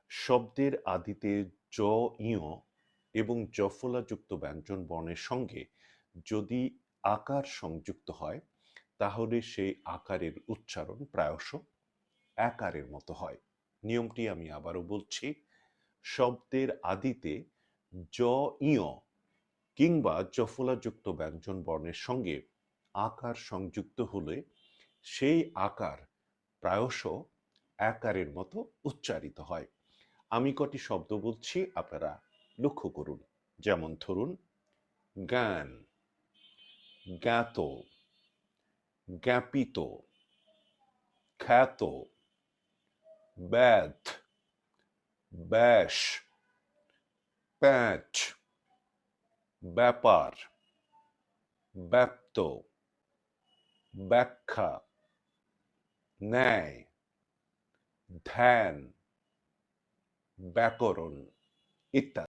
শব্দের আদিতে জ, ইয় এবং জফলাযুক্ত ব্যঞ্জন বর্ণের সঙ্গে যদি আকার সংযুক্ত হয় তাহলে সেই আকারের উচ্চারণ প্রায়শ একারের মতো হয়। নিয়মটি আমি আবারও বলছি, শব্দের আদিতে জ, ইয় কিংবা জফলাযুক্ত ব্যঞ্জন বর্ণের সঙ্গে আকার সংযুক্ত হলে সেই আকার প্রায়শ একারের মতো উচ্চারিত হয়। আমি কটি শব্দ বলছি, আপনারা লক্ষ্য করুন। যেমন ধরুন, জ্ঞান, জ্ঞাত, জ্ঞাপিত, খ্যাত, ব্যাধ, ব্যাস, প্যাঁচ, ব্যাপার, ব্যাপ্ত, ব্যাখ্যা, ন্যায়, ধ্যান, ব্যাকরণ ইত্যাদি।